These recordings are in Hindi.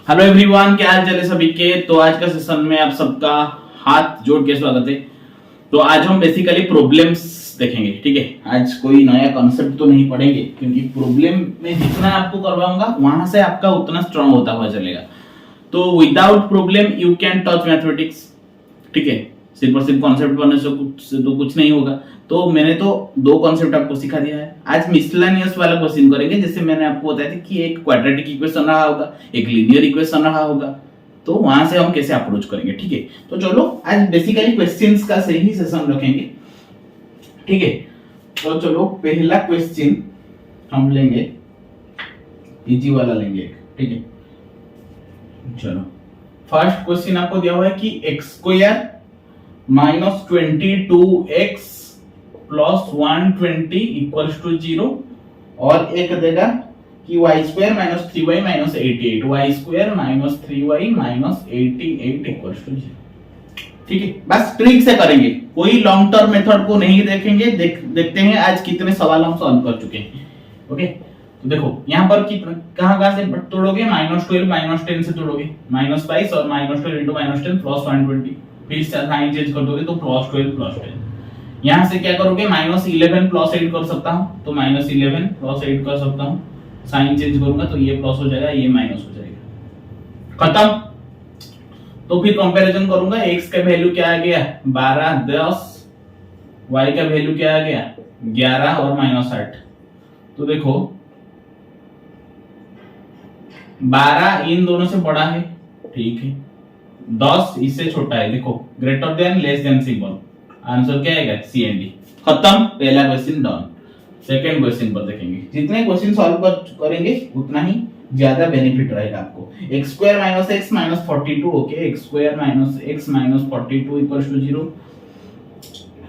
हेलो एवरीवन, क्या हाल चाल है सभी के। तो आज का सेशन में आप सबका हाथ जोड़ के स्वागत है। तो आज हम बेसिकली प्रॉब्लम्स देखेंगे, ठीक है। आज कोई नया कॉन्सेप्ट तो नहीं पढ़ेंगे क्योंकि प्रॉब्लम में जितना आपको करवाऊंगा वहां से आपका उतना स्ट्रांग होता हुआ चलेगा। तो without problem you can touch mathematics, ठीक है। सिर्फ और सिर्फ कॉन्सेप्ट पढ़ने से तो कुछ नहीं होगा। तो मैंने तो दो कॉन्सेप्ट आपको सिखा दिया है। आज मिसलेनियस वाला क्वेश्चन करेंगे। जैसे मैंने आपको बताया था कि एक क्वाड्रेटिक इक्वेशन रहा होगा, एक लीनियर इक्वेशन रहा होगा, तो वहां से हम कैसे अप्रोच करेंगे, ठीक है। तो चलो आज बेसिकली क्वेश्चंस का से ही सेशन रखेंगे, ठीक है। तो चलो पहला क्वेश्चन हम लेंगे, इजी वाला लेंगे, ठीक है। चलो फर्स्ट क्वेश्चन आपको दिया हुआ है कि x square minus 22x plus 120 equals to 0 और एक देगा कि y square minus 3y minus 88, y square minus 3y minus 88 equals to 0, ठीक है। बस ट्रिक से करेंगे, कोई लॉन्ग टर्म मेथड को नहीं देखेंगे। देखते हैं आज कितने सवाल हम सॉल्व कर चुके हैं, ओके। तो देखो यहाँ पर कितना कहां से तोड़ोगे, -12 -10 से तोड़ोगे, -22 और -12 into -10 प्लस 120, फिर साइन चेंज कर दोगे तो +12 +10। यहां से क्या करोगे, -11 + 8 कर सकता हूं तो -11 + 8 कर सकता हूं। साइन चेंज करूंगा तो ये प्लस हो जाएगा, ये माइनस हो जाएगा, खत्म। तो फिर कंपैरिजन करूंगा, x का वैल्यू क्या आ गया 12 10, y का वैल्यू क्या आ गया 11 और -8। तो देखो 12 इन दोनों से बड़ा है, ठीक है। 10 इससे छोटा है, देखो greater than less than symbol, answer क्या आएगा सी एंड डी, खत्म। पहला क्वेश्चन डन। सेकंड क्वेश्चन पर देखेंगे, जितने क्वेश्चन सॉल्व करेंगे उतना ही ज्यादा बेनिफिट रहेगा आपको। x square minus x minus 42, okay, x square minus x minus 42 equals to 0,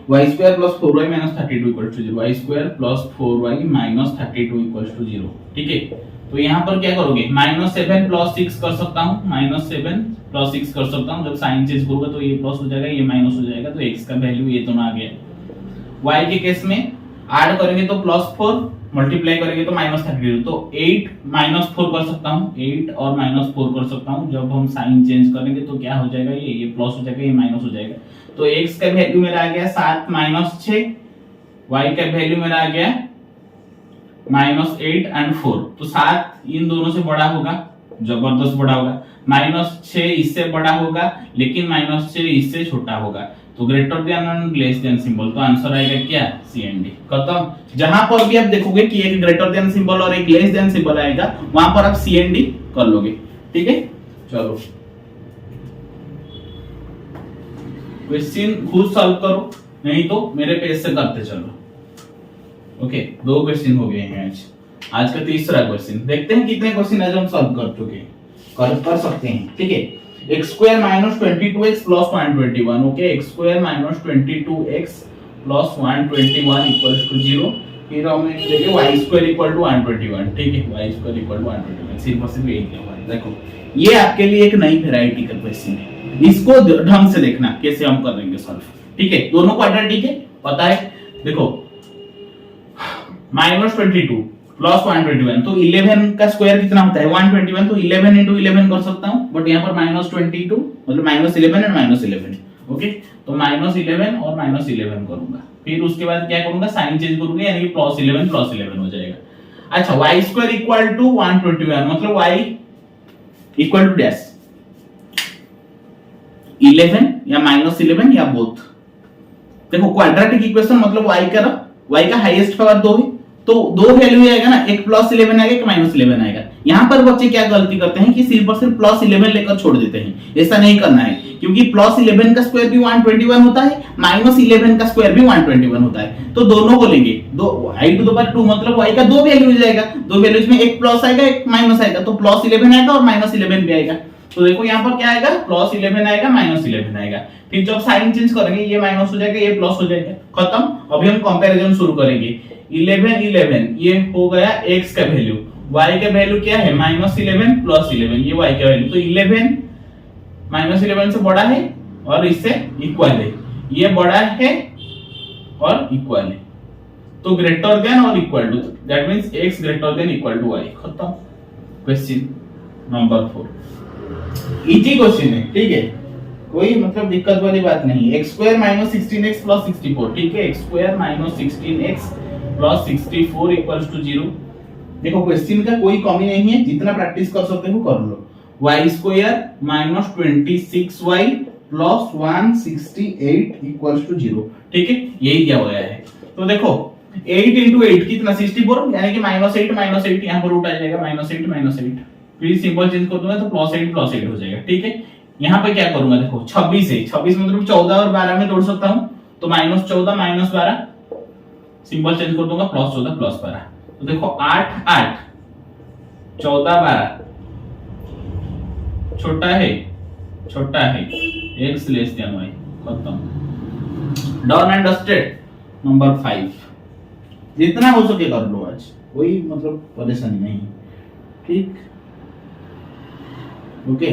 y square plus 4y minus 32 equals to 0, y square plus 4y minus 32 equals to 0, ठीक है। तो यहाँ पर क्या करोगे, -7 + 6 कर सकता हूँ, -7 + 6 कर सकता हूँ। जब साइन चेंज करूंगा तो ये प्लस हो जाएगा, ये माइनस हो जाएगा, तो x का वैल्यू ये दोनों आ गया। y के केस में ऐड करेंगे तो +4, मल्टीप्लाई करेंगे तो -32, तो 8 -4 कर सकता हूँ, 8 और -4 कर सकता हूँ। जब हम साइन चेंज करेंगे तो क्या हो जाएगा, ये प्लस हो जाएगा, ये माइनस हो जाएगा। तो x का वैल्यू मेरा आ गया 7 - 6, y का वैल्यू मेरा आ गया -8 और 4। तो 7 इन दोनों से बड़ा होगा, जबरदस्त बड़ा होगा। -6 इससे बड़ा होगा, लेकिन -6 इससे छोटा होगा। तो greater then and less than symbol, तो आंसर आएगा क्या सी एंड डी, खत्म। जहां पर भी आप देखोगे कि एक ग्रेटर देन सिंबल और एक लेस देन सिंबल आएगा, वहां पर आप सी एंड डी कर लोगे, ठीक है। चलो क्वेश्चन खुद सॉल्व करो, नहीं तो मेरे पेज से करते चलो, ओके। दो क्वेश्चन हो गए हैं आज का तीसरा क्वेश्चन। देखते हैं कितने क्वेश्चन आज हम सॉल्व कर चुके हैं, कर सकते हैं, ठीक है। x square minus 22x plus 121, okay. x square minus 22x plus 121 equals to 0। फिर हम देखेंगे y स्क्वायर इक्वल टू 121, ठीक है। y स्क्वायर इक्वल टू 121 सिर्फ और सिर्फ यही दिया हुआ है। देखो ये आपके लिए एक नई वैरायटी का क्वेश्चन है, इसको ढंग से देखना कैसे हम करेंगे सॉल्व, ठीक है। दोनों क्वाड्रेटिक है, पता है। देखो -22 प्लस 121, तो 11 का स्क्वायर कितना होता है 121, तो 11 into 11 कर सकता हूं। बट यहाँ पर -22 मतलब -11 एंड -11, ओके। तो -11 और -11 करूंगा, फिर उसके बाद क्या करूंगा, साइन चेंज करूंगा, यानी +11 +11 हो जाएगा। अच्छा, y स्क्वायर इक्वल टू 121 मतलब y इक्वल टू डैश 11 या -11 या बोथ। देखो क्वाड्रेटिक इक्वेशन मतलब y का हाईएस्ट पावर 2 है, तो दो वैल्यू आएगा ना, एक +11 आएगा, एक -11 आएगा। यहाँ पर बच्चे क्या गलती करते हैं कि सिर्फ और सिर्फ +11 लेकर छोड़ देते हैं। ऐसा नहीं करना है, क्योंकि +11 का स्क्वायर भी 121 होता है, -11 का स्क्वायर भी 121 होता है। तो दोनों को लेंगे, दो i⁻², मतलब y का दो वैल्यू हो जाएगा, दो वैल्यूज में एक प्लस आएगा एक माइनस आएगा, तो +11 आएगा और -11 भी आएगा। तो देखो यहाँ पर क्या आएगा, +11 आएगा, -11 आएगा। फिर जब साइन चेंज करेंगे ये माइनस हो जाएगा, ये प्लस हो जाएगा, खत्म। अभी हम कंपैरिजन शुरू करेंगे। 11 ये हो गया x का वैल्यू, y का वैल्यू क्या है -11 + 11, ये y का वैल्यू। तो 11 -11 से बड़ा है और इससे इक्वल है, ये बड़ा है और इक्वल है, तो ग्रेटर देन और equal to, that means x greater than equal to y, खत्म। Question number 4। इजी क्वेश्चन है, ठीक है, कोई मतलब दिक्कत वाली बात नहीं। X square minus 16x plus 64, ठीक है, x square minus 16x plus 64 equals to 0। देखो क्वेश्चन का कोई कमी नहीं है, जितना प्रैक्टिस कर सकते हो कर लो। y square minus 26y plus 168 equals to 0, ठीक है, यही दिया हुआ है। तो देखो 8 into 8 कितना 64, यानी कि -8 यहाँ पर रूट आ जाएगा, -8 फिर सिंबल चेंज कर दूंगा तो +8 हो जाएगा, ठीक है। यहाँ पे क्या करूंगा, देखो 26 है, 26 मतलब 14 और 12 में तोड़ सकता हूँ, तो -14 -12 सिंबल चेंज कर दूंगा, +14 +12। तो देखो 8 8 14 12 छोटा है x लेस देन y, खत्म, डन एंड डस्टेड। नंबर 5, जितना हो सके कर लो आज, कोई मतलब परेशानी नहीं, ठीक, ओके।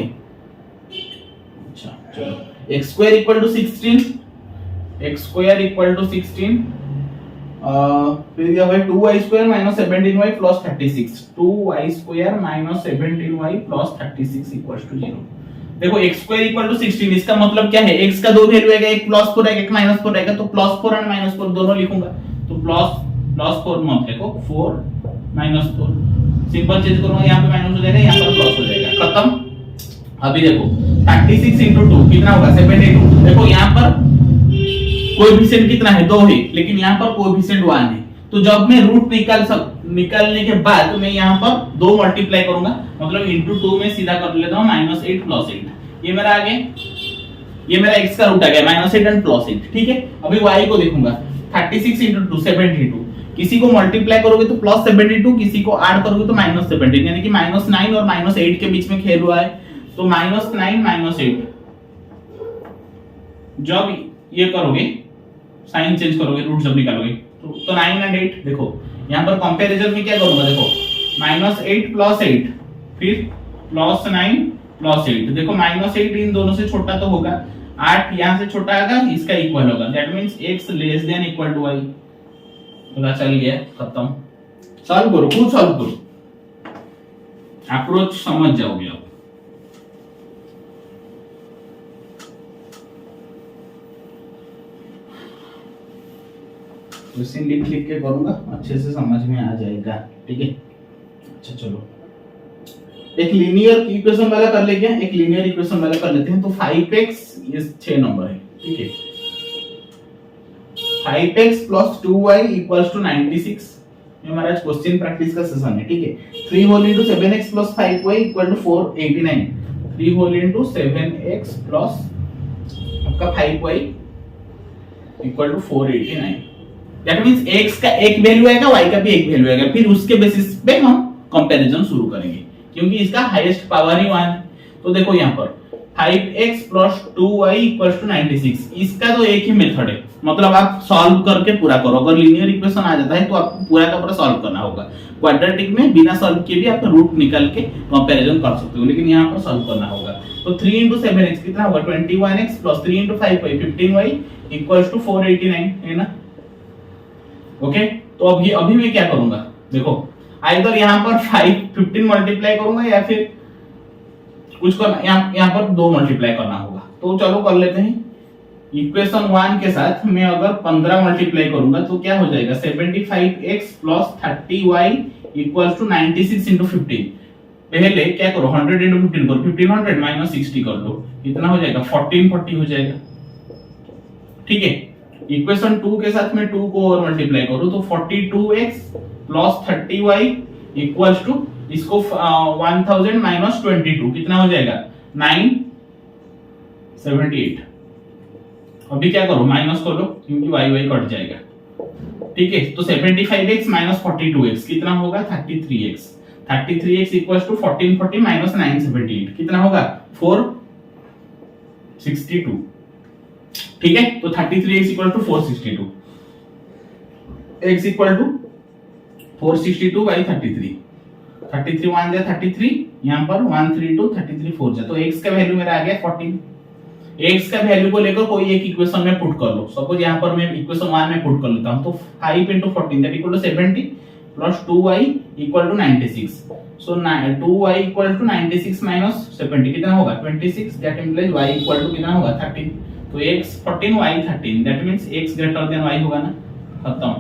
अच्छा चलो, x स्क्वायर इक्वल टू 16, फिर यह है 2y square minus 17y plus 36, 2y square minus 17y plus 36 equals to 0। देखो x स्क्वायर इक्वल टू 16, इसका मतलब क्या है, x का दो वैल्यू आएगा, एक +4 है, एक -4 रहेगा, तो +4 और -4 दोनों लिखूंगा, तो +4 मत लिखो, 4 -4 सिंपल चेंज करूंगा, यहाँ पे माइनस हो जाएगा, यहाँ पर प्लस हो जाएगा, खत्म। अभी देखो 36 into 2 कितना होगा, 72। देखो यहाँ पर कोएफिशिएंट कितना है, 2 है, लेकिन यहाँ पर कोएफिशिएंट 1 है, तो जब मैं रूट निकालने के बाद मैं यहाँ पर 2 मल्टीप्लाई करूंगा, मतलब into 2 में सीधा कर लेता हूँ, -8 + 8, ये मेरा आ गया, ये मेरा x का रूट आ गया, -8 एंड +8, ठीक है। अभी y को देखूंगा, 36 into 2 72, किसी को मल्टीप्लाई करोगे तो +72, किसी को ऐड करोगे तो -17, यानी कि -9 और -8 के बीच में खेल हुआ है, तो -9 -8, जब ये करोगे साइन चेंज करोगे, रूट जब निकालोगे तो 9 एंड 8। देखो यहाँ पर कंपैरिजन में क्या करूंगा, देखो -8 + 8 फिर +9 + 8, देखो -8 इन दोनों से छोटा तो होगा, 8 यहाँ से छोटा आएगा, इसका इक्वल होगा, that means x less than equal to y, पता चल गया, खत्म। सॉल्व करो, खुद सॉल्व करो, अप्रोच समझ जाओगे आप। क्वेश्चन लिख के करूंगा, अच्छे से समझ में आ जाएगा, ठीक है। अच्छा चलो, एक लीनियर इक्वेशन वाला कर लेते हैं, एक लीनियर इक्वेशन वाला कर लेते हैं। तो 5x, ये 6 नंबर है, ठीक है, 5x + 2y = 96, ये हमारा क्वेश्चन प्रैक्टिस का सेशन है, ठीक है। 3 whole into 7x + 5y = 489, 3 whole into 7x plus आपका 5y = 489, दैट मींस x का एक वैल्यू आएगा, y का भी एक वैल्यू आएगा, फिर उसके बेसिस पे हम कंपैरिजन शुरू करेंगे, क्योंकि इसका हाईएस्ट पावर ही 1। तो देखो यहाँ पर 5x + 2y = 96, इसका तो एक ही मेथड है, मतलब आप सॉल्व करके पूरा करो। अगर लीनियर इक्वेशन आ जाता है तो आपको पूरा का पूरा सॉल्व करना होगा। क्वाड्रेटिक में बिना सॉल्व किए भी आप रूट निकाल के कंपैरिजन कर सकते हो, लेकिन यहाँ पर सॉल्व करना होगा। तो 3 × 7x कितना होगा, 21x + 3 × 5y 15y = 489, है ना, ओके। तो अभी मैं क्या करूंगा, देखो आइदर यहाँ पर 15 मल्टीप्लाई करूंगा या फिर कुछ करना, यहाँ पर 2 मल्टीप्लाई करना होगा। तो चलो कर लेते हैं, इक्वेशन 1 के साथ मैं अगर 15 मल्टीप्लाई करूंगा तो क्या हो जाएगा, 75x + 30y = 96 × 15। पहले क्या करो, 100 × 15 करो, 1500 -60 कर दो, कितना हो जाएगा, 1440 हो जाएगा, ठीक है। इक्वेशन 2 के साथ में 2 को और मल्टीप्लाई करो तो 42x + 30y = इसको 1000 - 22 कितना हो जाएगा, 978। अभी क्या करो, माइनस कर लो, क्योंकि y कट जाएगा, ठीक है। तो 75x - 42x कितना होगा, 33x, 33x = 1440 - 978 कितना होगा, 462, ठीक है। तो 33x = 462, x = 462 / 33, 33 1 जा 33, यहाँ पर 132 33 4 जा, तो x का वैल्यू मेरा आ गया 14। x का वैल्यू को लेकर कोई एक इक्वेशन में पुट कर लो, सपोज यहाँ पर मैं इक्वेशन 1 में पुट कर लेता हूँ, तो 5 × 14 = 70 + 2y = 96, so 2y equal to 96 minus 70 कितना होगा 26, that implies y equal to कितना होगा 13। तो x 14 y 13, that means x greater than y होगा ना। खत्म,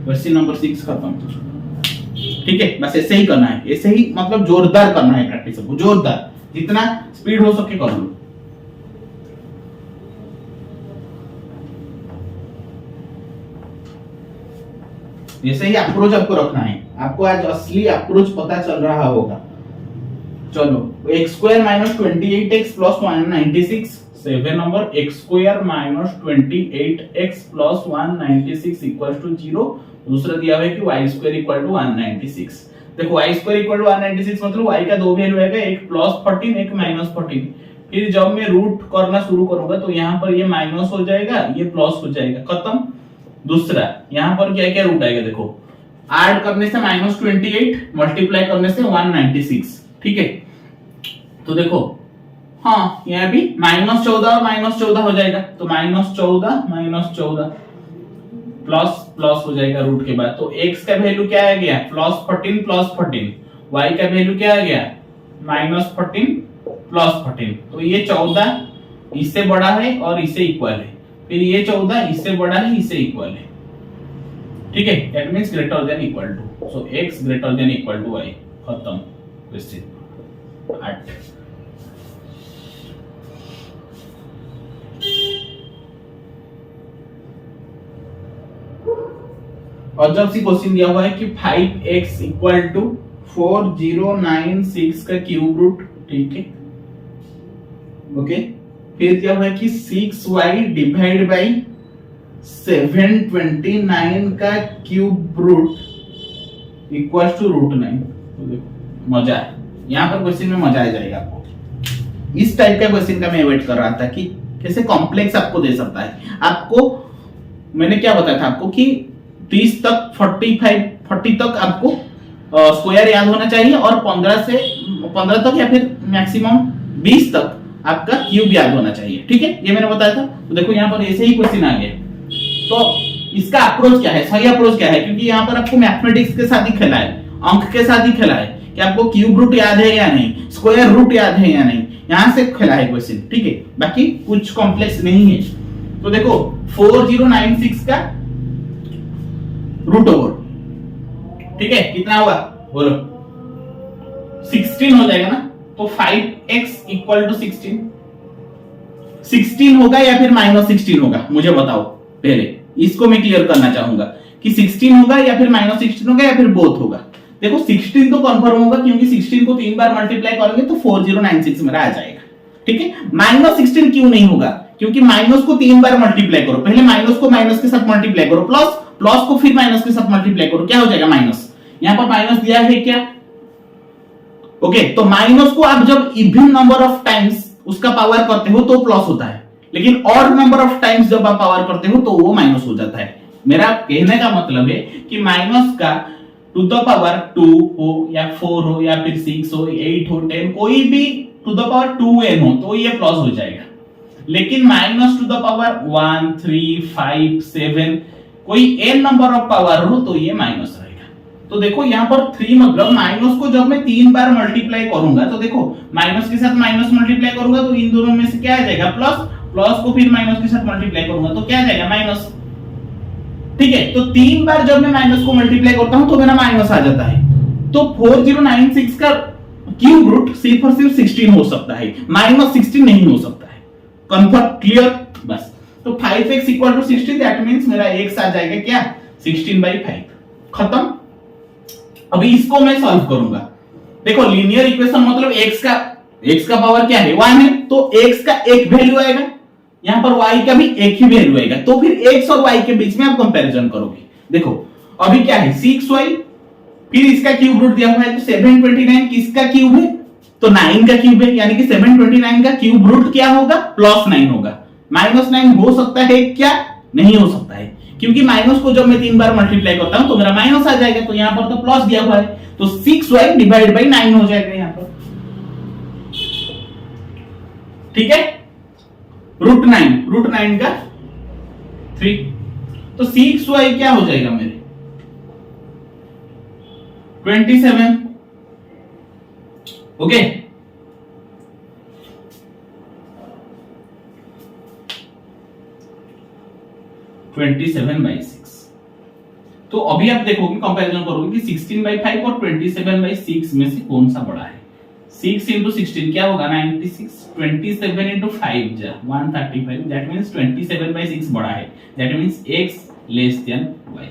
क्वेश्चन नंबर 6 खत्म। ठीक है, बस ऐसे ही करना है, ऐसे ही मतलब जोरदार करना है प्रैक्टिस को, जोरदार, जितना स्पीड हो सके कर लो। ऐसे ही अप्रोच आपको रखना है, आपको आज असली अप्रोच पता चल रहा होगा। चलो x square minus 28x plus 196, 7 number x square minus 28x plus 196 equal to 0। दूसरा दिया हुआ है कि y स्क्वायर इक्वल टू 196। देखो y स्क्वायर इक्वल टू 196 मतलब y का दो वैल्यू आएगा, एक प्लस 14 एक माइनस 14। फिर जब मैं रूट करना शुरू करूंगा तो यहाँ पर ये माइनस हो जाएगा, ये प्लस हो जाएगा, खत्म। दूसरा यहाँ पर क्या क्या रूट आएगा, देखो ऐड करने से माइनस 28, मल्टीप्लाई करने से 196। ठीक है, तो देखो हाँ यहाँ भी माइनस 14 और माइनस 14 हो जाएगा, तो माइनस 14 प्लस प्लस हो जाएगा रूट के बाद। तो x का वैल्यू क्या आ गया प्लस 14, y का वैल्यू क्या आ गया माइनस 14 प्लस 14। तो ये 14 इससे बड़ा है और इससे इक्वल है, फिर ये 14 इससे बड़ा है इससे इक्वल है। ठीक है, that means greater than equal to, so x greater than equal to y। खत्म क्वेश्चन 8। और जब सी क्वेश्चन दिया हुआ है कि 5x इक्वल टू 4096 का क्यूब रूट। ठीक है, ओके। फिर क्या हुआ है कि 6y डिवाइड बाई 729 का cube root equal to root 9। तो देखो मजा है, यहाँ पर क्वेश्चन में मजा आ जाएगा आपको। इस टाइप का क्वेश्चन का मैं वेट कर रहा था कि कैसे कॉम्प्लेक्स आपको दे सकता है। आपको मैंने क्या बताया था आपको कि 30 तक 40 तक आपको स्क्वायर याद होना चाहिए और 15 तक या फिर मैक्सिमम 20 तक आपका क्यूब याद होना चाहिए। ठीक है, ये मैंने बताया था। तो देखो यहाँ पर ऐसे ही क्वेश्चन आ गया। तो इसका अप्रोच क्या है, सही अप्रोच क्या है, क्योंकि यहाँ पर आपको मैथमेटिक्स के साथ ही खेला है, अंक के साथ ही खेला है कि आपको क्यूब रूट याद है या नहीं, स्क्वायर रूट याद है या नहीं, यहाँ से खेला है क्वेश्चन। ठीक है, बाकी कुछ कॉम्प्लेक्स नहीं है। तो देखो 4096 का रूट ओवर, ठीक है, कितना होगा बोलो 16 हो जाएगा ना। तो 5x इक्वल टू 16 होगा या फिर माइनस 16 होगा, मुझे बताओ। पहले इसको मैं क्लियर करना चाहूंगा कि 16 होगा या फिर माइनस 16 होगा या फिर बोथ होगा। देखो 16 तो कंफर्म होगा क्योंकि 16 को 3 बार मल्टीप्लाई करेंगे तो 4096 मेरा आ जाएगा। ठीक है, माइनस 16 क्यों नहीं होगा, क्योंकि माइनस को 3 बार मल्टीप्लाई करो, पहले माइनस को माइनस के साथ मल्टीप्लाई करो, प्लस को फिर माइनस के साथ मल्टीप्लाई करो, क्या हो जाएगा माइनस। यहां पर माइनस दिया है क्या, ओके। तो माइनस को आप जब इवन नंबर ऑफ टाइम्स उसका पावर करते हो तो प्लस होता है, लेकिन ऑड नंबर ऑफ टाइम्स जब आप पावर करते हो तो वो माइनस हो जाता है। मेरा कहने का मतलब है कि माइनस का टू द पावर 2 हो या 4 हो या फिर 6 हो 8 हो 10, कोई भी टू द पावर 2n हो तो ये प्लस हो जाएगा। लेकिन माइनस टू द पावर 1 3 5 7 कोई n नंबर ऑफ पावर हो तो ये माइनस रहेगा। तो देखो यहाँ पर 3 मतलब माइनस को जब मैं 3 बार मल्टीप्लाई करूंगा तो देखो माइनस के साथ माइनस मल्टीप्लाई करूंगा तो इन दोनों में से क्या आ जाएगा प्लस, प्लस को फिर माइनस के साथ मल्टीप्लाई करूंगा तो क्या आ जाएगा माइनस। ठीक है, तो 3 बार जब मैं माइनस को मल्टीप्लाई करता हूं तो मेरा माइनस आ जाता है। तो 4096 का क्यूब रूट सिर्फ और सिर्फ 16 हो सकता है, माइनस 16 नहीं हो सकता है। कंफर्म, क्लियर, बस। तो 5x equal to 16, that means मेरा x आ जाएगा क्या 16/5। खत्म। अभी इसको मैं सॉल्व करूंगा। देखो लीनियर इक्वेशन मतलब x का पावर क्या है 1 है, तो x का एक वैल्यू आएगा, यहां पर y का भी एक ही वैल्यू आएगा, तो फिर x और y के बीच में आप कंपैरिजन करोगे। देखो अभी क्या है 6y, फिर इसका क्यूब रूट दिया हुआ है तो 729 किसका क्यूब है, तो 9 का क्यूब है, यानी कि 729 का क्यूब रूट क्या होगा +9 होगा। -9 हो सकता है क्या, नहीं हो सकता है, क्योंकि माइनस को जब मैं 3 बार मल्टीप्लाई करता हूं तो मेरा माइनस आ जाएगा, तो यहां पर तो प्लस दिया हुआ है, तो 6y डिवाइड बाई 9 हो जाएगा यहां पर। ठीक है, रूट 9 का 3, तो 6y क्या हो जाएगा मेरे 27, okay, twenty seven by six. तो अभी आप देखोगे, कंपैरिजन करोगे कि 16/5 और 27/6 में से कौन सा बड़ा है। 6 into 16 क्या होगा 96, 27 into 5 जा 135, दैट मींस 27/6 बड़ा है, that means x less then y।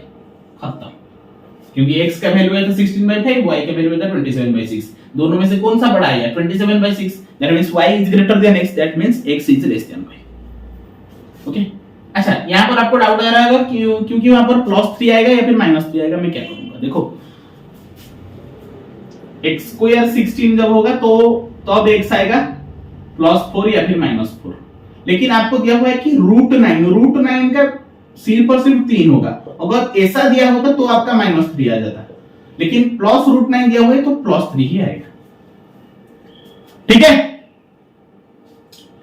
खत्म, क्योंकि x का वैल्यू है तो 16/5, y का वैल्यू है 27/6, दोनों में से कौन सा बड़ा है 27/6, that means y is greater than x, that means x is less than y। Okay, अच्छा यहां पर आपको डाउट आ रहा होगा क्योंकि वहां पर +3 आएगा या फिर -3 आएगा, मैं क्या करूंगा, देखो x स्क्वायर 16 जब होगा तो तब x आएगा +4 या फिर -4, लेकिन आपको दिया हुआ है कि √9 का सिर्फ और सिर्फ 3 होगा, अगर ऐसा दिया होता तो आपका -3 आ जाता, लेकिन +√9 दिया हुआ है तो +3 ही आएगा। ठीक है,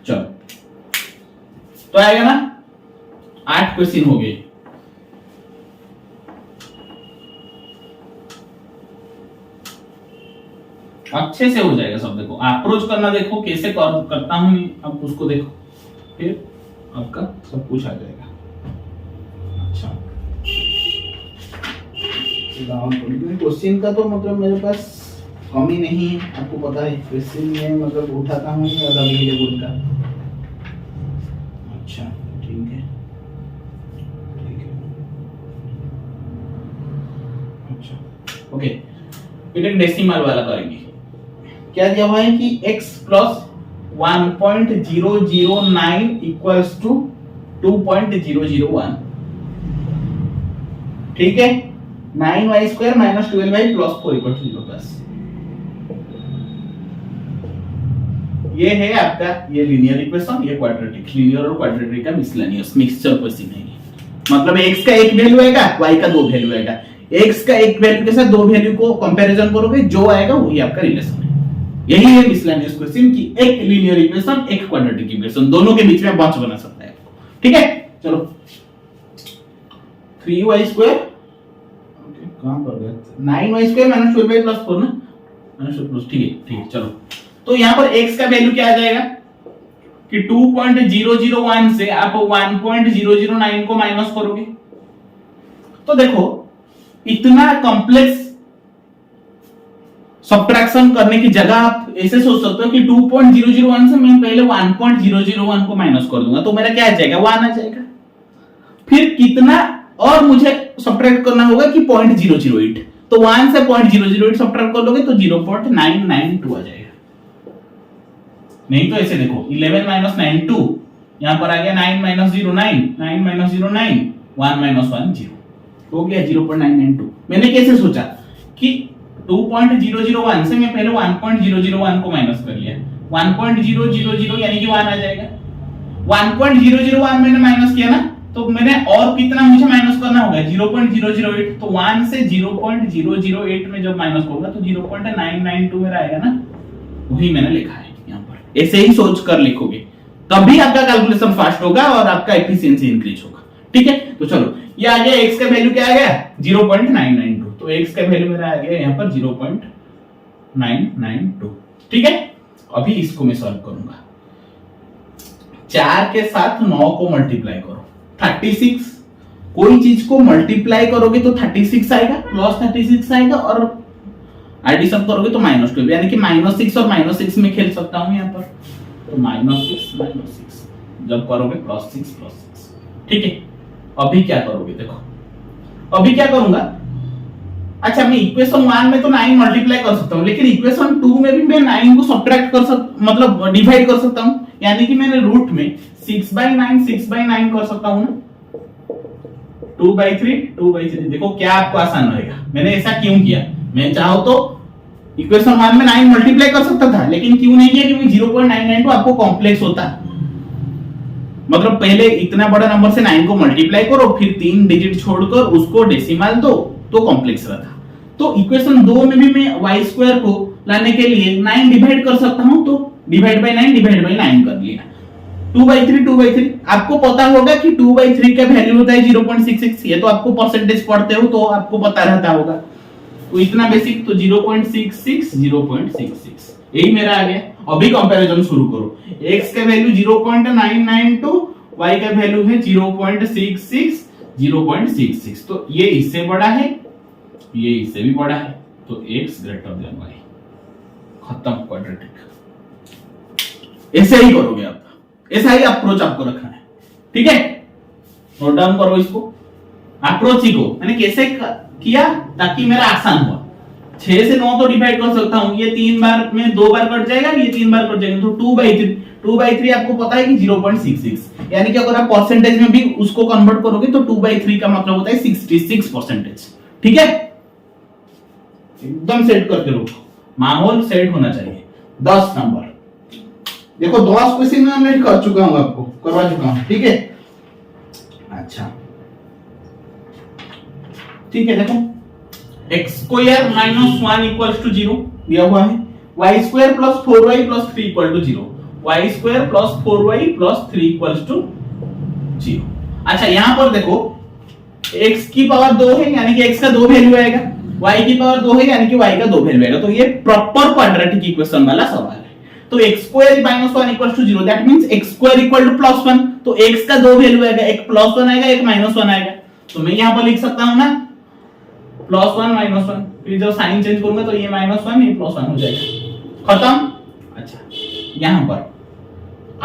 चलो तो आएगा ना, 8 क्वेश्चन हो गए। अच्छे से हो जाएगा सब, देखो अप्रोच करना, देखो कैसे करता हूं मैं, अब उसको देखो, फिर आपका सब कुछ आ जाएगा। अच्छा, क्वेश्चन का तो मतलब मेरे पास कमी नहीं है, आपको पता है, क्वेश्चन में मतलब उठाता हूँ अलग ही लेवल का। अच्छा ठीक है, अच्छा ओके, फिर एक डेसिमल वाला करेंगे। क्या दिया हुआ है कि x प्लस 1.009 इक्वल्स टू 2.001, ठीक है, 9y square minus 12y plus 4 equal to 0 plus, ये है आपका ये लीनियर इक्वेशन, ये क्वाड्रेटिक, लीनियर और क्वाड्रेटिक का मिसलेनियस मिक्सचर क्वेश्चन है। मतलब x का एक वैल्यू आएगा, y का दो वैल्यू आएगा, x का एक वैल्यू के साथ दो वैल्यू को कंपैरिजन करोगे, जो आएगा वही आपका रिलेशन है। यही है मिसलेनियस क्वेश्चन की एक लीनियर इक्वेशन एक क्वाड्रेटिक इक्वेशन, दोनों के बीच में बंच बना सकता है। ठीक है, चलो 3y स्क्वायर कहां पर गया, 9y square minus 12y plus 4 ना, माइनस प्लस, ठीक है चलो। तो यहां पर x का वैल्यू क्या आ जाएगा कि 2.001 से आप 1.009 को माइनस करोगे, तो देखो इतना कॉम्प्लेक्स सब्ट्रैक्शन करने की जगह आप ऐसे सोच सकते हो कि 2.001 से मैं पहले 1.001 को माइनस कर दूंगा, तो मेरा क्या आ जाएगा 1 आ जाएगा, फिर कितना और मुझे सब्ट्रैक्ट करना होगा कि 0.008, तो 1 से 0.008 सब्ट्रैक्ट कर लोगे तो 0.992 आ जाएगा। नहीं तो ऐसे देखो 11 माइनस 92, यहां पर आ गया 9 - 09, 9 - 09, 1 - 1 0 हो गया 0.992। मैंने कैसे सोचा कि 2.001 से मैं पहले 1.001 को माइनस कर लिया, 1.000 यानी कि 1 आ जाएगा, 1.001 मैंने माइनस किया ना, तो मैंने और कितना मुझे माइनस करना होगा 0.008, तो 1 से 0.008 में जब माइनस होगा तो 0.992 मेरा आएगा ना, वही मैंने लिखा है यहाँ पर। ऐसे ही सोच कर लिखोगे तभी आपका कैलकुलेशन फास्ट होगा और आपका एफिशिएंसी इंक्रीज होगा। ठीक है, तो चलो ये आ गया, x का वैल्यू क्या आ गया 0.992, तो x का वैल्यू मेरा आ गया यहाँ पर 0.992। ठीक है, अभी इसको मैं सॉल्व करूंगा, 4 के साथ 9 को मल्टीप्लाई करो 36, कोई चीज को मल्टीप्लाई करोगे तो 36 आएगा, प्लस 36 आएगा, और एडिशन करोगे तो -12, यानी कि -6 और -6 में खेल सकता हूं यहाँ पर, तो -6 जब करोगे +6 ठीक है। अभी क्या करोगे, देखो अभी क्या करूंगा, अच्छा मैं इक्वेशन 1 में तो 9 मल्टीप्लाई कर सकता हूं, लेकिन इक्वेशन 2 में भी मैं 9 को सब्ट्रैक्ट कर मतलब डिवाइड कर सकता हूं, यानी कि मैंने रूट में 6/9 कर सकता हूं ना, 2/3 देखो क्या आपको आसान रहेगा। मैंने ऐसा क्यों किया, मैं चाहूं तो इक्वेशन 1 में 9 मल्टीप्लाई कर सकता था, लेकिन क्यों नहीं किया, क्योंकि 0.992 आपको कॉम्प्लेक्स होता है, मतलब पहले इतना बड़ा नंबर से 9 को मल्टीप्लाई करो, फिर 3 डिजिट छोड़कर उसको डेसिमल दो, तो कॉम्प्लेक्स रहता। तो इक्वेशन 2 में भी मैं y स्क्वायर को लाने के लिए 9 डिवाइड कर सकता हूं, तो डिवाइड बाय 9 कर लिया, 2/3 आपको पता होगा कि 2/3 का वैल्यू होता है 0.66, ये तो आपको परसेंटेज पढ़ते हो तो आपको पता रहता होगा, तो इतना बेसिक, तो 0.66 यही मेरा आ गया। अभी कंपैरिजन शुरू करो। x का वैल्यू 0.992, y का वैल्यू है 0.66, 0.66। तो ये इससे बड़ा है, ये इससे भी बड़ा है, तो x ग्रेटर देन y। खत्म क्वाड्रेटिक। ऐसे ही करोगे आप, ऐसा ही अप्रोच आपको रखना है, ठीक है। नोट डाउन करो इसको, अप्रोच ही को मैंने कैसे किया ताकि मेरा आसान हुआ। 6 से 9 तो डिवाइड कर सकता हूं, ये 3 बार में 2 बार कट जाएगा, ये 3 बार कट जाएगा, तो 2/3 आपको पता है कि 0.66, यानी कि अगर आप परसेंटेज में भी उसको कन्वर्ट करोगे तो 2/3 का मतलब होता है 66%। ठीक है, एकदम सेट करके रखो, माहौल सेट होना चाहिए। 10 नंबर देखो, 10 क्वेश्चन मैं कर चुका हूं, आपको करवा चुका हूं, ठीक है। अच्छा ठीक है, देखो x square minus 1 equals to 0 दिया हुआ है, y square plus 4y plus 3 equal to 0, y square plus 4y plus 3 equals to 0। अच्छा यहां पर देखो x की पावर 2 है, यानी कि x का 2 वैल्यू आएगा, y की पावर 2 है, यानी कि y का 2 वैल्यू आएगा। तो ये प्रॉपर क्वाड्रेटिक इक्वेशन वाला सवाल है। तो x square minus 1 equals to 0, that means x square equal to plus 1। तो x का 2 वैल्यू आएगा, एक प्लस 1 आएगा, एक माइनस 1 आएगा। तो मैं यहां पर लिख सकता हूं ना +1 -1, फिर जब साइन चेंज करूंगा तो ये -1 ये +1 हो जाएगा, खत्म। अच्छा यहां पर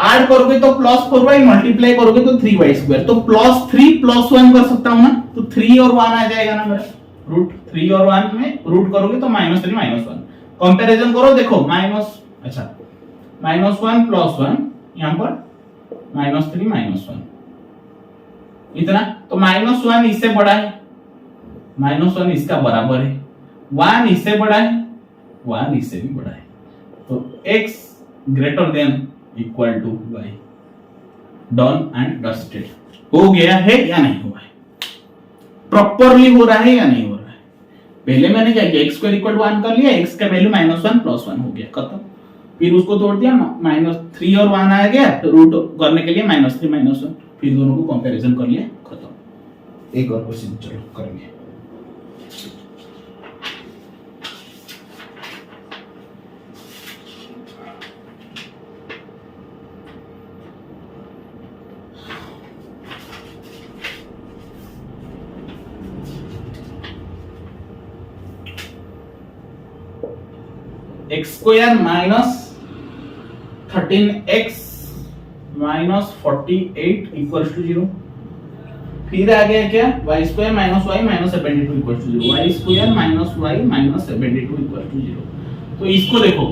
ऐड करोगे तो +4y, मल्टीप्लाई करोगे तो 3y स्क्वायर, तो +3 +1 कर सकता हूं ना, तो 3 और 1 आ जाएगा ना मेरा, √3 और 1 में रूट करोगे तो -3 -1। कंपैरिजन करो, देखो माइनस, अच्छा -1 +1, यहां पर -3 -1 इतना, तो -1 इससे बड़ा है, -1 इसका बराबर है, 1 इससे बड़ा है, 1 इससे भी बड़ा है, तो x greater than equal to y। Done and dusted. हो गया है या नहीं हुआ है, प्रॉपरली हो रहा है या नहीं हो रहा है। पहले मैंने क्या किया, x स्क्वायर इक्वल टू 1 कर लिया, x का वैल्यू -1 +1 हो गया, खत्म। फिर उसको तोड़ दिया, -3 और 1 आ गया, तो रूट करने के लिए -3 -1, फिर दोनों को कंपैरिजन कर लिया, खत्म। एक और क्वेश्चन चलो करेंगे। x square minus 13x minus 48 equals to 0। फिर आ गया क्या, y square minus y minus 72 equals to 0, y square minus y minus 72 equals to 0। तो इसको देखो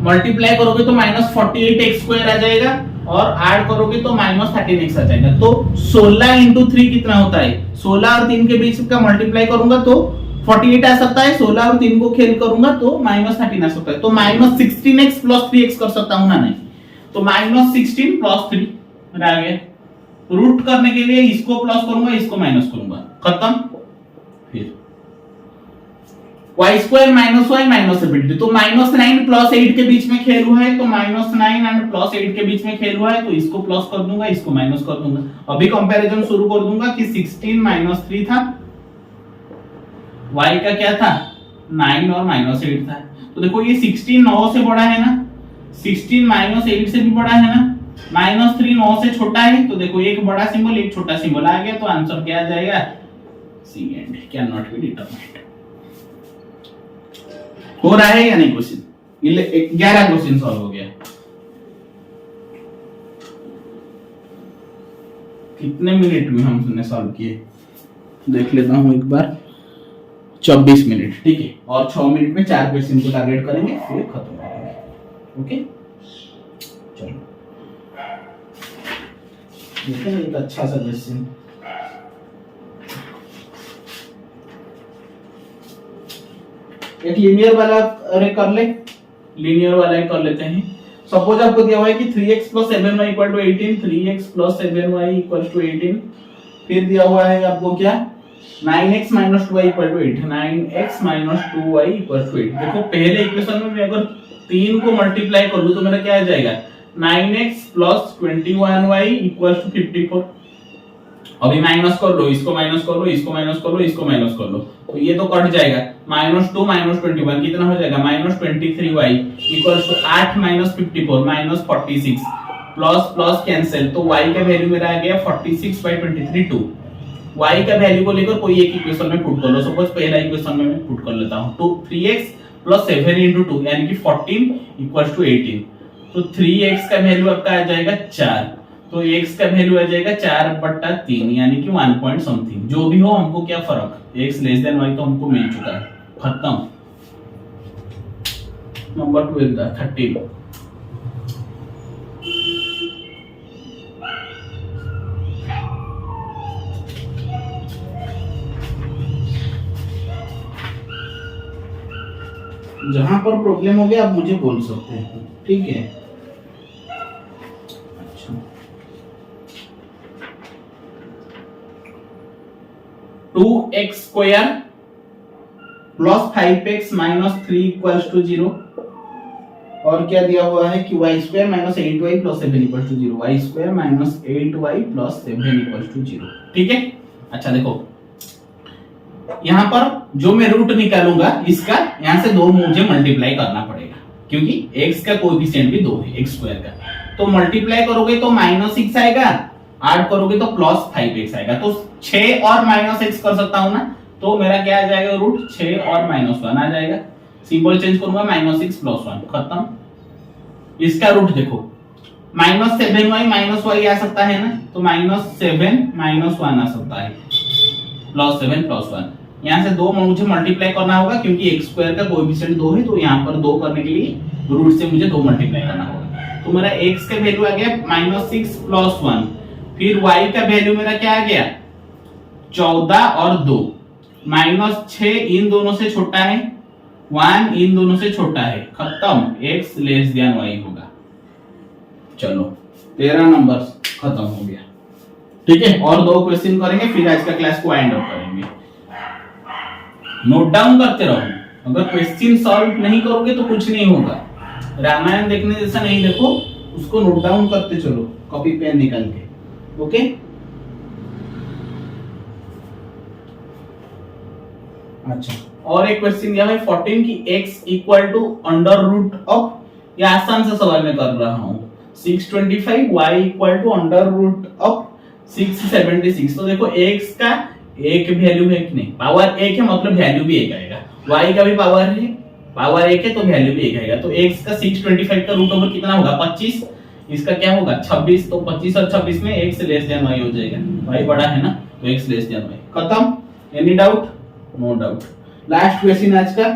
मल्टीप्लाई करोगे तो -48x स्क्वायर आ जाएगा, और ऐड करोगे तो -13x आ जाएगा। तो 16 इंटू 3 कितना होता है, 16 और 3 के बीच का मल्टीप्लाई करूंगा तो 48 आ सकता है, 16 और 3 को खेल करूंगा तो -13 आ सकता है, तो -16x प्लस 3x कर सकता हूं ना, नहीं, तो -16 प्लस 3 आ गया। रूट करने के लिए इसको प्लस करूंगा, इसको माइनस करूंगा, खत्म। फिर y square minus y minus 72, तो -9 प्लस 8 के बीच में खेल हुआ है, तो -9 एंड प्लस 8 के बीच में खेल हुआ है, तो इसको प्लस कर दूंगा, इसको माइनस कर दूंगा। अभी कंपैरिजन शुरू कर दूंगा कि 16 -3 था, y का क्या था 9 और -8 था। तो देखो ये 16 9 से बड़ा है ना, 16 -8 से भी बड़ा है ना, -3 9 से छोटा है, तो देखो एक बड़ा सिंबल एक छोटा सिंबल आ गया, तो आंसर क्या आ जाएगा, C and can not be determined. हो रहा है या नहीं क्वेश्चन, 11 क्वेश्चन सॉल्व हो गया। कितने मिनट में हमने सॉल्व किए देख लेता हूं एक बार, 24 मिनट, ठीक है। और 6 मिनट में 4 क्वेश्चन को टारगेट करेंगे, फिर खत्म करेंगे, ओके। चलो देखते हैं एक अच्छा सा क्वेश्चन। एक लीनियर वाला अरे कर ले, लीनियर वाला ही कर लेते हैं। सपोज आपको दिया हुआ है कि 3x + 7y = 18, 3x + 7y = 18। फिर दिया हुआ है आपको क्या, 9x - 2y = 8, 9x - 2y = 8। देखो पहले इक्वेशन में मैं अगर 3 को मल्टीप्लाई कर लूं तो मेरा क्या आ जाएगा, 9x + 21y = 54। अभी माइनस कर लो, इसको माइनस कर लो, इसको माइनस कर लो, इसको माइनस कर लो, तो ये तो कट जाएगा। -2 -21 कितना हो जाएगा? -23y equals to 8 -54 -46 plus plus cancel, तो y का वैल्यू मेरा आ गया 46/23 2। y का वैल्यू को लेकर कोई एक इक्वेशन में पुट कर लो। सपोज पहला इक्वेशन में मैं पुट कर लेता हूं, तो 3x + 7 × 2 यानी कि 14 = 18। तो 3x का वैल्यू आपका आ जाएगा 4, तो x का वैल्यू आ जाएगा 4/3 यानी कि 1 पॉइंट समथिंग। जो भी हो, हमको क्या फर्क, x y तो हमको मिल चुका है, खत्म। नंबर 12 13। जहां पर प्रॉब्लम हो गया आप मुझे बोल सकते हैं, ठीक है। अच्छा, 2x² + 5x - 3 = 0, और क्या दिया हुआ है कि y² - 8y + 7 = 0, y² - 8y + 7 = 0, ठीक है। अच्छा देखो, यहां पर जो मैं रूट निकालूंगा इसका, यहां से 2 मुझे मल्टीप्लाई करना पड़ेगा, क्योंकि x का कोएफिशिएंट भी 2 है, x² का। तो मल्टीप्लाई करोगे तो -6 आएगा, ऐड करोगे तो +5x आएगा, तो 6 और -x कर सकता हूं ना, तो मेरा क्या आ जाएगा? रूट 6 और -1 आ जाएगा। सिंबल चेंज करूंगा, -6 + 1, खत्म। इसका रूट देखो, -7y -y आ सकता है ना, तो -7 - 1 आ सकता है, +7 + 1। यहाँ से 2 मुझे मल्टीप्लाई करना होगा, क्योंकि x² का कोएफिशिएंट 2 है, तो यहाँ पर 2 करने के लिए रूट से मुझे 2 मल्टीप्लाई करना होगा। तो मेरा x का वैल्यू आ गया -6 + 1, फिर y का वैल्यू मेरा क्या आ गया? 14 और 2, -6 इन दोनों से छोटा है, 1 इन दोनों से छोटा है, खत्म। x y होगा। चलो 13 नंबर खत्म हो गया, ठीक है। और 2 क्वेश्चन करेंगे, फिर आज का क्लास को वाइंड अप करेंगे। नोट डाउन करते रहो, अगर क्वेश्चन सॉल्व नहीं करोगे तो कुछ नहीं होगा। रामायण देखने जैसा नहीं, देखो उसको नोट डाउन करते चलो, कॉपी पेन निकाल के, ओके। अच्छा, और एक क्वेश्चन दिया है 14 की x = ये आसान सा सवाल मैं कर रहा हूं। 625 y = 676। तो देखो x का एक वैल्यू है कि नहीं, पावर 1 है, मतलब वैल्यू भी 1 आएगा। y का भी पावर है, पावर 1 है, तो वैल्यू भी 1 आएगा। तो x का 625 का रूट ओवर कितना होगा? 25। इसका क्या होगा? 26। तो 25 और 26 में x y हो जाएगा, y बड़ा है ना, तो x y। खत्म। Any doubt? No doubt. Last question आज का,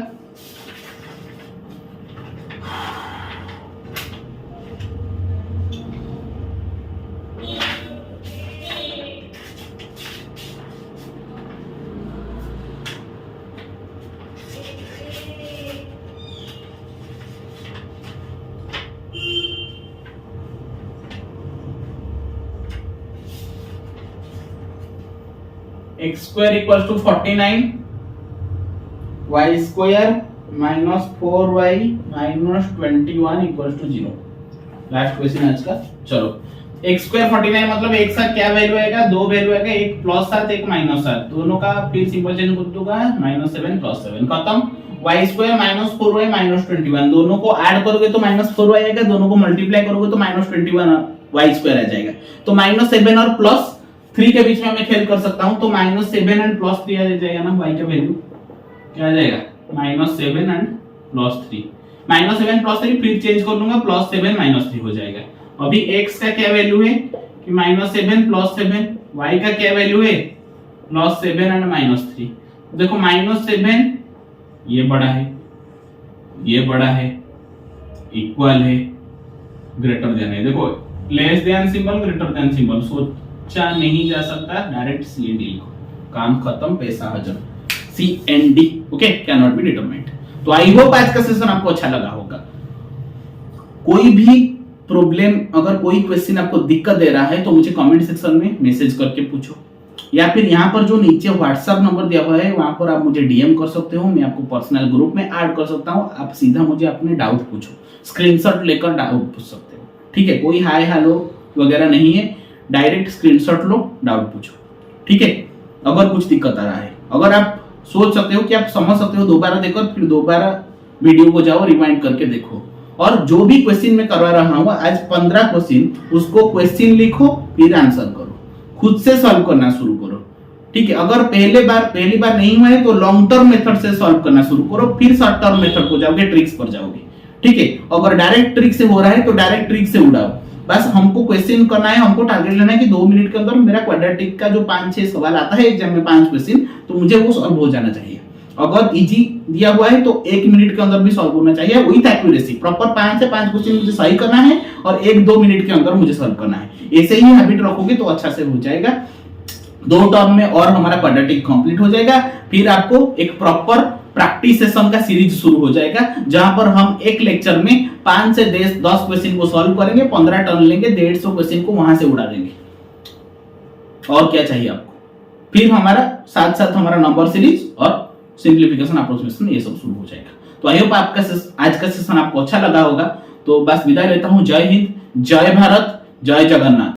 x² = 49, y² - 4y - 21 = 0। Last question आज का। चलो, x² 49 मतलब एक साथ क्या वैल्यू आएगा? 2 वैल्यू आएगा, एक +7 एक -7, दोनों का फिर सिंबल चेंज कर दूंगा, -7 + 7, खत्म। y² - 4y - 21, दोनों को ऐड करोगे तो -4y आएगा, दोनों को मल्टीप्लाई करोगे तो -21y² आ जाएगा। तो -7 और +3 के बीच में मैं खेल कर सकता हूं, तो -7 एंड +3 आ जाएगा ना, y का वैल्यू क्या आ जाएगा? -7 एंड +3, -7 +3, फिर चेंज कर लूंगा, +7 -3 हो जाएगा। अभी x का क्या वैल्यू है कि -7 + 7, y का क्या वैल्यू है? +7 एंड -3। देखो -7 ये बड़ा है, ये बड़ा है, इक्वल है, ग्रेटर देन है। देखो less than symbol, greater than symbol, सोचा नहीं जा सकता, डायरेक्ट CND लिखो, काम खत्म, पैसा हजम। CND, okay, can not be determined. तो आई होप आज का सेशन आपको अच्छा लगा होगा। कोई भी प्रॉब्लम, अगर कोई क्वेश्चन आपको दिक्कत दे रहा है तो मुझे कमेंट सेक्शन में मैसेज करके पूछो, या फिर यहाँ पर जो नीचे व्हाट्सएप नंबर दिया हुआ है वहां पर आप मुझे DM कर सकते हो, मैं आपको पर्सनल ग्रुप में ऐड कर सकता हूँ। आप सीधा मुझे अपने डाउट पूछो, स्क्रीनशॉट लेकर डाउट पूछ सकते हो, ठीक है। कोई हाय हेलो वगैरह नहीं है, डायरेक्ट स्क्रीनशॉट लो, डाउट पूछो, ठीक है। अगर कुछ दिक्कत आ रहा है, अगर आप सोच सकते हो कि आप समझ सकते हो, दोबारा देखो, फिर दोबारा वीडियो को जाओ, रिवाइंड करके देखो। और जो भी क्वेश्चन मैं करवा रहा हूँ आज 15 क्वेश्चन, उसको क्वेश्चन लिखो फिर आंसर करो, खुद से सॉल्व करना शुरू करो, ठीक है। अगर पहली बार नहीं हुआ है तो लॉन्ग टर्म मेथड से सॉल्व करना शुरू करो, फिर शॉर्ट टर्म मेथड को जाओगे, ट्रिक्स पर जाओगे, ठीक है। अगर डायरेक्ट ट्रिक से हो रहा है तो डायरेक्ट ट्रिक से उड़ाओ। बस हमको क्वेश्चन करना है, हमको टारगेट लेना है कि 2 मिनट के अंदर मेरा क्वाड्रेटिक का जो 5-6 सवाल आता है एग्जाम में, 5 क्वेश्चन, तो मुझे वो सॉल्व हो जाना चाहिए। अगर इजी दिया हुआ है तो 1 मिनट के अंदर भी सॉल्व होना चाहिए विद एक्यूरेसी। प्रॉपर 5 से 5 क्वेश्चन मुझे सही करना है और 1-2 मिनट के अंदर मुझे सॉल्व करना है। ऐसे ही हैबिट रखोगे तो अच्छा से हो जाएगा। 2 टर्म में और हमारा क्वाड्रेटिक कंप्लीट हो जाएगा। फिर आपको एक प्रॉपर प्रैक्टिस सेशन का सीरीज शुरू हो जाएगा, जहां पर हम एक लेक्चर में 5 से 10 क्वेश्चन को सॉल्व करेंगे, 15 टर्न लेंगे, 150 क्वेश्चन को वहां से उड़ा देंगे। और क्या चाहिए आपको? फिर हमारा साथ साथ हमारा नंबर सीरीज और सिंप्लीफिकेशन, अप्रोक्सीमेशन, ये सब शुरू हो जाएगा। तो आई होप आपका आज का सेशन आपको अच्छा लगा होगा। तो बस विदाई लेता हूं। जय हिंद, जय भारत, जय जगन्नाथ।